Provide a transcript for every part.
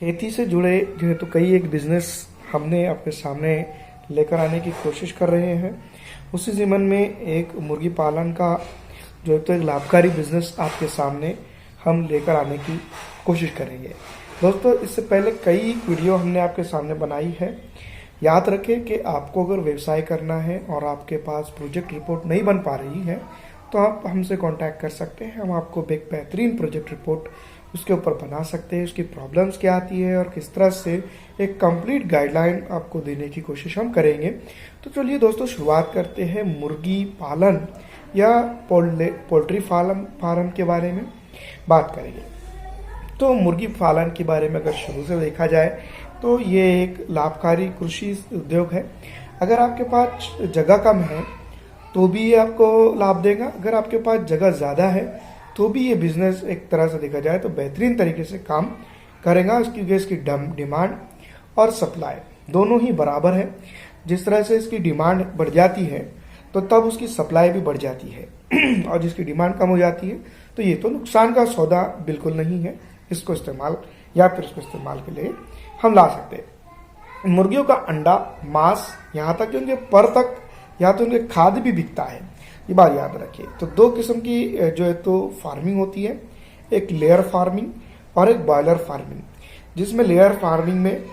खेती से जुड़े जो है तो कई एक बिजनेस हमने आपके सामने लेकर आने की कोशिश कर रहे हैं। उसी ज़िम्न में एक मुर्गी पालन का जो है तो एक लाभकारी बिजनेस आपके सामने हम लेकर आने की कोशिश करेंगे। दोस्तों, इससे पहले कई वीडियो हमने आपके सामने बनाई है। याद रखें कि आपको अगर व्यवसाय करना है और आपके पास प्रोजेक्ट रिपोर्ट नहीं बन पा रही है तो आप हमसे कांटेक्ट कर सकते हैं। हम आपको एक बेहतरीन प्रोजेक्ट रिपोर्ट उसके ऊपर बना सकते हैं। उसकी प्रॉब्लम्स क्या आती है और किस तरह से एक कंप्लीट गाइडलाइन आपको देने की कोशिश हम करेंगे। तो चलिए दोस्तों, शुरुआत करते हैं मुर्गी पालन या पोल्ट्री फार्म के बारे में बात करेंगे। तो मुर्गी पालन के बारे में अगर शुरू से देखा जाए तो ये एक लाभकारी कृषि उद्योग है। अगर आपके पास जगह कम है तो भी ये आपको लाभ देगा। अगर आपके पास जगह ज़्यादा है तो भी ये बिजनेस एक तरह से देखा जाए तो बेहतरीन तरीके से काम करेगा, क्योंकि इसकी डिमांड और सप्लाई दोनों ही बराबर है। जिस तरह से इसकी डिमांड बढ़ जाती है तो तब उसकी सप्लाई भी बढ़ जाती है और जिसकी डिमांड कम हो जाती है तो ये तो नुकसान का सौदा बिल्कुल नहीं है। इसको इस्तेमाल के लिए हम ला सकते हैं। मुर्गियों का अंडा, मांस, यहाँ तक कि उनके पर तक या तो उनके खाद भी बिकता है। ये बात याद रखिए। तो दो किस्म की जो है तो फार्मिंग होती है, एक लेयर फार्मिंग और एक बॉयलर फार्मिंग। जिसमें लेयर फार्मिंग में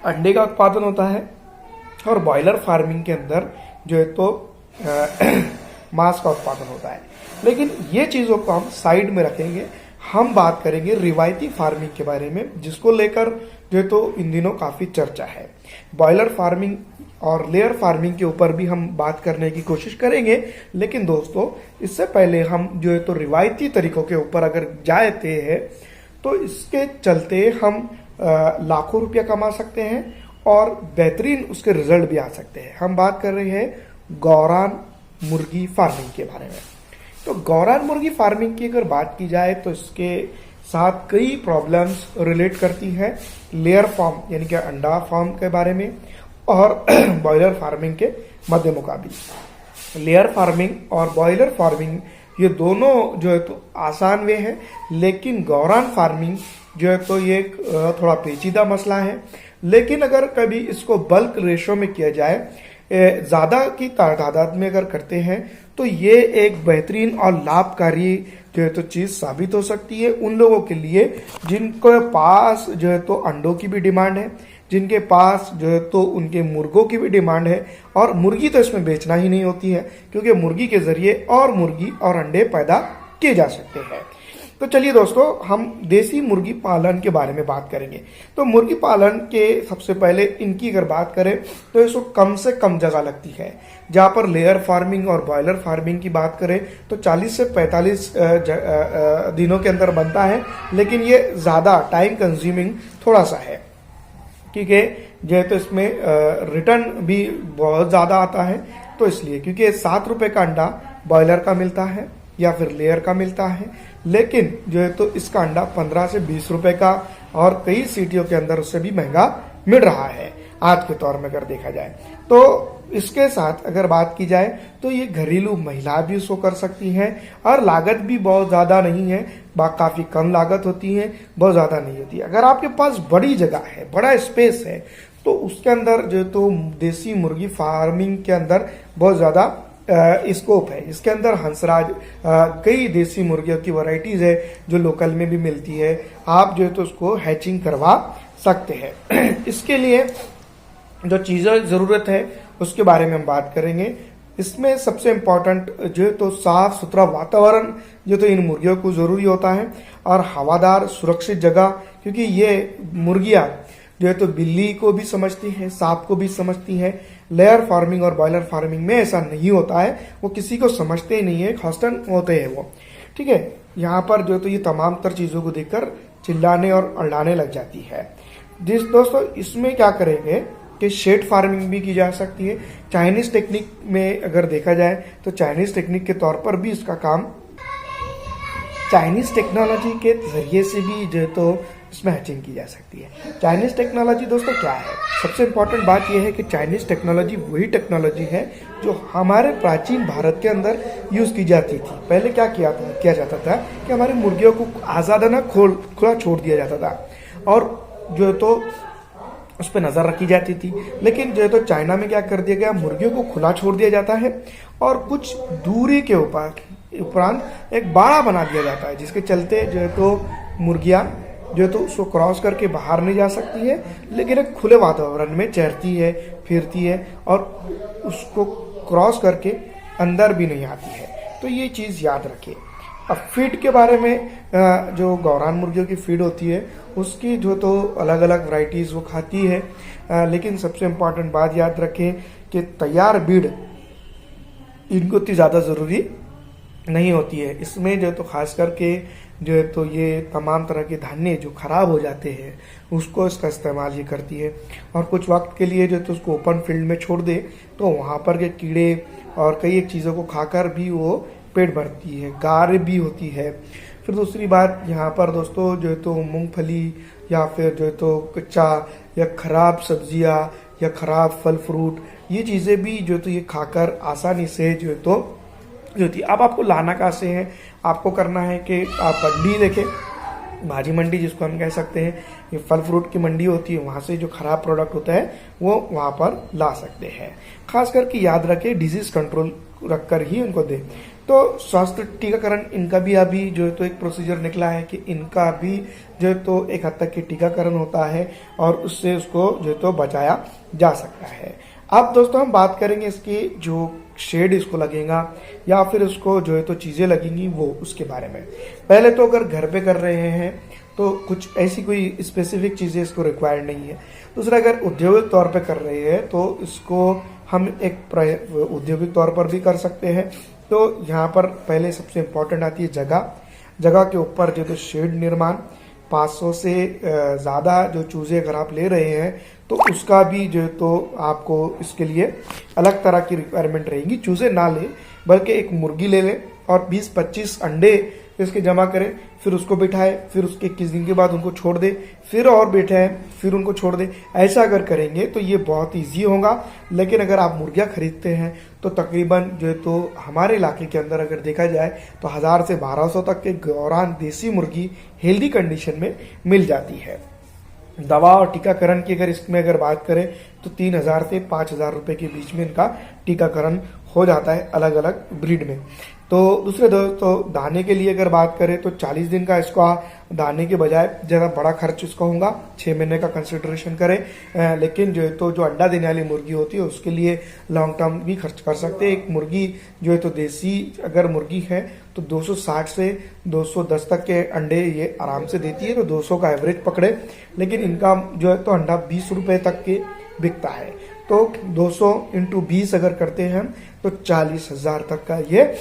अंडे का उत्पादन होता है और बॉयलर फार्मिंग के अंदर जो है तो मांस का उत्पादन होता है। लेकिन ये चीज़ों को हम साइड में रखेंगे। हम बात करेंगे रिवायती फार्मिंग के बारे में, जिसको लेकर जो है तो इन दिनों काफ़ी चर्चा है। बॉयलर फार्मिंग और लेयर फार्मिंग के ऊपर भी हम बात करने की कोशिश करेंगे। लेकिन दोस्तों, इससे पहले हम जो है तो रिवायती तरीकों के ऊपर अगर जाते हैं तो इसके चलते हम लाखों रुपया कमा सकते हैं और बेहतरीन उसके रिजल्ट भी आ सकते हैं। हम बात कर रहे हैं गौरान मुर्गी फार्मिंग के बारे में। तो गौरान मुर्गी फार्मिंग की अगर बात की जाए तो इसके साथ कई प्रॉब्लम्स रिलेट करती हैं लेयर फार्म यानी कि अंडा फार्म के बारे में और बॉयलर फार्मिंग के मध्य मुकाबले। लेयर फार्मिंग और बॉयलर फार्मिंग ये दोनों जो है तो आसान वे हैं, लेकिन गौरान फार्मिंग जो है तो ये थोड़ा पेचीदा मसला है। लेकिन अगर कभी इसको बल्क रेशो में किया जाए, ज़्यादा की तादाद में अगर करते हैं तो ये एक बेहतरीन और लाभकारी जो है तो चीज़ साबित हो सकती है उन लोगों के लिए जिनके पास जो है तो अंडों की भी डिमांड है, जिनके पास जो है तो उनके मुर्गों की भी डिमांड है। और मुर्गी तो इसमें बेचना ही नहीं होती है, क्योंकि मुर्गी के जरिए और मुर्गी और अंडे पैदा किए जा सकते हैं। तो चलिए दोस्तों, हम देसी मुर्गी पालन के बारे में बात करेंगे। तो मुर्गी पालन के सबसे पहले इनकी अगर बात करें तो इसको कम से कम जगह लगती है। जहाँ पर लेयर फार्मिंग और बॉयलर फार्मिंग की बात करें तो 40 से 45 दिनों के अंदर बनता है, लेकिन ये ज़्यादा टाइम कंज्यूमिंग थोड़ा सा है, क्योंकि जो है तो इसमें रिटर्न भी बहुत ज़्यादा आता है। तो इसलिए क्योंकि 7 रुपये का अंडा बॉयलर का मिलता है या फिर लेयर का मिलता है, लेकिन जो है तो इसका अंडा 15 से 20 रुपये का और कई सिटियों के अंदर उससे भी महंगा मिल रहा है आज के तौर में अगर देखा जाए। तो इसके साथ अगर बात की जाए तो ये घरेलू महिला भी उसको कर सकती हैं और लागत भी बहुत ज़्यादा नहीं है, काफ़ी कम लागत होती है, बहुत ज़्यादा नहीं होती। अगर आपके पास बड़ी जगह है, बड़ा स्पेस है, तो उसके अंदर जो तो देसी मुर्गी फार्मिंग के अंदर बहुत ज़्यादा स्कोप है। इसके अंदर हंसराज कई देसी मुर्गियों की वैरायटीज़ है जो लोकल में भी मिलती है। आप जो है तो उसको हैचिंग करवा सकते हैं। इसके लिए जो चीज़ें ज़रूरत है उसके बारे में हम बात करेंगे। इसमें सबसे इम्पॉर्टेंट जो है तो साफ सुथरा वातावरण जो तो इन मुर्गियों को ज़रूरी होता है और हवादार सुरक्षित जगह, क्योंकि ये मुर्गियाँ जो है तो बिल्ली को भी समझती हैं, सांप को भी समझती हैं। लेयर फार्मिंग और बॉयलर फार्मिंग में ऐसा नहीं होता है, वो किसी को समझते ही नहीं है, हॉस्टन होते हैं वो। ठीक है, यहाँ पर जो है तो ये तमाम तर चीज़ों को देखकर चिल्लाने और अड़ाने लग जाती है। दोस्तों, इसमें क्या करेंगे कि शेड फार्मिंग भी की जा सकती है। चाइनीज़ टेक्निक में अगर देखा जाए तो चाइनीज़ टेक्निक के तौर पर भी इसका काम चाइनीज़ टेक्नोलॉजी के जरिए से भी जो है तो इसमें हैचिंग की जा सकती है। चाइनीज़ टेक्नोलॉजी दोस्तों क्या है? सबसे इम्पॉर्टेंट बात यह है कि चाइनीज़ टेक्नोलॉजी वही टेक्नोलॉजी है जो हमारे प्राचीन भारत के अंदर यूज़ की जाती थी। पहले क्या किया जाता था कि हमारी मुर्गियों को आज़ादाना खुला छोड़ दिया जाता था और जो है तो उस पर नज़र रखी जाती थी। लेकिन जो है तो चाइना में क्या कर दिया गया, मुर्गियों को खुला छोड़ दिया जाता है और कुछ दूरी के उपरांत एक बाड़ा बना दिया जाता है, जिसके चलते जो है तो मुर्गियाँ जो है तो उसको क्रॉस करके बाहर नहीं जा सकती है, लेकिन एक खुले वातावरण में चरती है, फिरती है और उसको क्रॉस करके अंदर भी नहीं आती है। तो ये चीज़ याद रखिए। अब फीड के बारे में, जो गौरान मुर्गियों की फीड होती है उसकी जो तो अलग अलग वैरायटीज़ वो खाती है, लेकिन सबसे इम्पॉर्टेंट बात याद रखें कि तैयार बीड इनको इतनी ज़्यादा ज़रूरी नहीं होती है। इसमें जो तो खास करके जो है तो ये तमाम तरह के धान्य जो खराब हो जाते हैं उसको इसका इस्तेमाल ये करती है, और कुछ वक्त के लिए जो तो उसको ओपन फील्ड में छोड़ दे तो वहाँ पर के कीड़े और कई एक चीज़ों को खाकर भी वो पेट भरती है, गार भी होती है। फिर दूसरी बात यहाँ पर दोस्तों जो है तो मूंगफली या फिर जो है तो कच्चा या खराब सब्जियाँ या खराब फल फ्रूट, ये चीज़ें भी जो तो ये खाकर आसानी से जो है तो जो थी। अब आपको लाना कहाँ से है, आपको करना है कि आप मंडी देखें, भाजी मंडी जिसको हम कह सकते हैं, ये फल फ्रूट की मंडी होती है, वहाँ से जो खराब प्रोडक्ट होता है वो वहाँ पर ला सकते हैं। खास करके याद रखें डिजीज कंट्रोल रख कर ही उनको दें। तो स्वास्थ्य टीकाकरण इनका भी अभी जो है तो एक प्रोसीजर निकला है कि इनका भी जो है तो एक हद तक की टीकाकरण होता है और उससे उसको जो है तो बचाया जा सकता है। अब दोस्तों हम बात करेंगे इसकी जो शेड इसको लगेगा या फिर उसको जो है तो चीज़ें लगेंगी वो उसके बारे में। पहले तो अगर घर पे कर रहे हैं तो कुछ ऐसी कोई स्पेसिफिक चीज़ें इसको रिक्वायर्ड नहीं है। दूसरा, अगर औद्योगिक तौर पे कर रहे हैं तो इसको हम एक औद्योगिक तौर पर भी कर सकते हैं। तो यहाँ पर पहले सबसे इम्पोर्टेंट आती है जगह के ऊपर जो तो शेड निर्माण। 500 से ज़्यादा जो चूज़े अगर आप ले रहे हैं तो उसका भी जो है तो आपको इसके लिए अलग तरह की रिक्वायरमेंट रहेगी। चूज़े ना लें बल्कि एक मुर्गी ले लें और 20-25 अंडे इसके जमा करें, फिर उसको बिठाएं, फिर उसके 21 दिन के बाद उनको छोड़ दें, फिर और बिठाएं, फिर उनको छोड़ दें। ऐसा अगर करेंगे तो ये बहुत ईजी होगा। लेकिन अगर आप मुर्गियाँ खरीदते हैं तो तकरीबन जो है तो हमारे इलाके के अंदर अगर देखा जाए तो 1000 से 1200 तक के गौरान देसी मुर्गी हेल्दी कंडीशन में मिल जाती है। दवा और टीकाकरण की इसमें अगर बात करें तो 3000 से 5000 रुपए के बीच में इनका टीकाकरण हो जाता है अलग अलग ब्रीड में। तो दूसरे दोस्तों दाने के लिए अगर बात करें तो 40 दिन का इसका दाने के बजाय ज़्यादा बड़ा खर्च इसका होगा, 6 महीने का कंसिडरेशन करें। लेकिन जो है तो जो अंडा देने वाली मुर्गी होती है उसके लिए लॉन्ग टर्म भी खर्च कर सकते हैं। एक मुर्गी जो है तो देसी अगर मुर्गी है तो 260 से 210 तक के अंडे ये आराम से देती है, तो 200 का एवरेज पकड़े। लेकिन इनका जो है तो अंडा 20 रुपये तक के बिकता है, तो 200 × 20 अगर करते हैं हम तो 40,000 तक का ये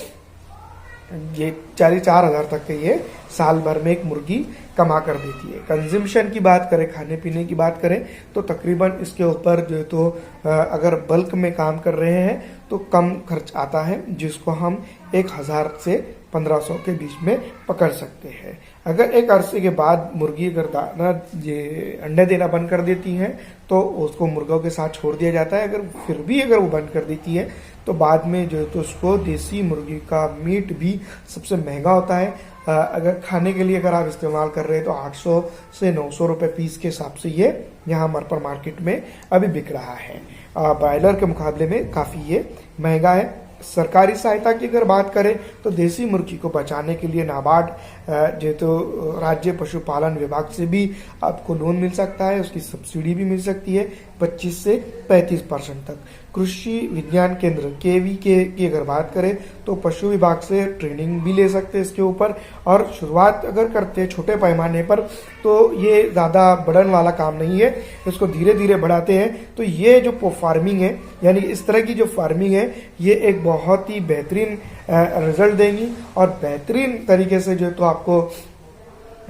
4,000 तक के ये साल भर में एक मुर्गी कमा कर देती है। कंजम्पशन की बात करें, खाने पीने की बात करें तो तकरीबन इसके ऊपर जो है तो अगर बल्क में काम कर रहे हैं तो कम खर्च आता है, जिसको हम 1000 से 1500 के बीच में पकड़ सकते हैं। अगर एक अरसे के बाद मुर्गी अगर दाना ये अंडे देना बंद कर देती है तो उसको मुर्गों के साथ छोड़ दिया जाता है। अगर फिर भी अगर वो बंद कर देती है तो बाद में जो है तो उसको देसी मुर्गी का मीट भी सबसे महंगा होता है। अगर खाने के लिए अगर आप इस्तेमाल कर रहे हैं तो 800 से 900 रुपये पीस के हिसाब से ये यहाँ हमारे पर मार्केट में अभी बिक रहा है। ब्रॉयलर के मुकाबले में काफ़ी ये महंगा है। सरकारी सहायता की अगर बात करें तो देसी मुर्गी को बचाने के लिए नाबार्ड जो तो राज्य पशुपालन विभाग से भी आपको लोन मिल सकता है, उसकी सब्सिडी भी मिल सकती है 25 से 35% तक। कृषि विज्ञान केंद्र KVK की अगर बात करें तो पशु विभाग से ट्रेनिंग भी ले सकते हैं इसके ऊपर। और शुरुआत अगर करते हैं छोटे पैमाने पर तो ये ज़्यादा बढ़न वाला काम नहीं है, इसको धीरे धीरे बढ़ाते हैं तो ये जो फार्मिंग है यानी इस तरह की जो फार्मिंग है ये एक बहुत ही बेहतरीन रिजल्ट देंगी और बेहतरीन तरीके से जो तो आपको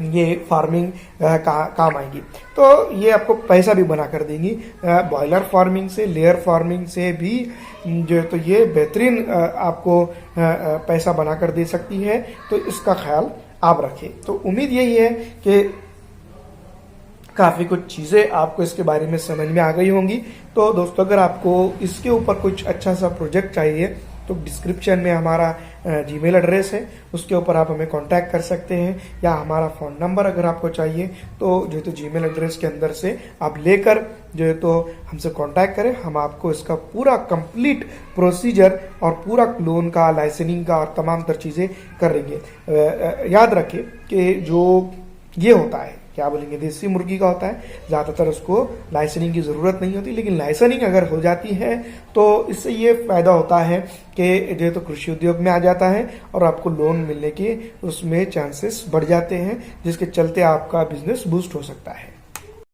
ये फार्मिंग काम आएगी। तो ये आपको पैसा भी बना कर देंगी। बॉयलर फार्मिंग से, लेयर फार्मिंग से भी जो है तो ये बेहतरीन आपको पैसा बना कर दे सकती है। तो इसका ख्याल आप रखें। तो उम्मीद यही है कि काफ़ी कुछ चीज़ें आपको इसके बारे में समझ में आ गई होंगी। तो दोस्तों अगर आपको इसके ऊपर कुछ अच्छा सा प्रोजेक्ट चाहिए तो डिस्क्रिप्शन में हमारा जीमेल एड्रेस है, उसके ऊपर आप हमें कांटेक्ट कर सकते हैं, या हमारा फ़ोन नंबर अगर आपको चाहिए तो जो है तो जीमेल एड्रेस के अंदर से आप लेकर जो है तो हमसे कांटेक्ट करें। हम आपको इसका पूरा कंप्लीट प्रोसीजर और पूरा लोन का, लाइसेंसिंग का और तमाम तर चीज़ें करेंगे। याद रखें कि जो ये होता है, क्या बोलेंगे, देसी मुर्गी का होता है, ज़्यादातर उसको लाइसेंसिंग की ज़रूरत नहीं होती, लेकिन लाइसेंसिंग अगर हो जाती है तो इससे ये फ़ायदा होता है कि जो तो कृषि उद्योग में आ जाता है और आपको लोन मिलने के उसमें चांसेस बढ़ जाते हैं, जिसके चलते आपका बिजनेस बूस्ट हो सकता है।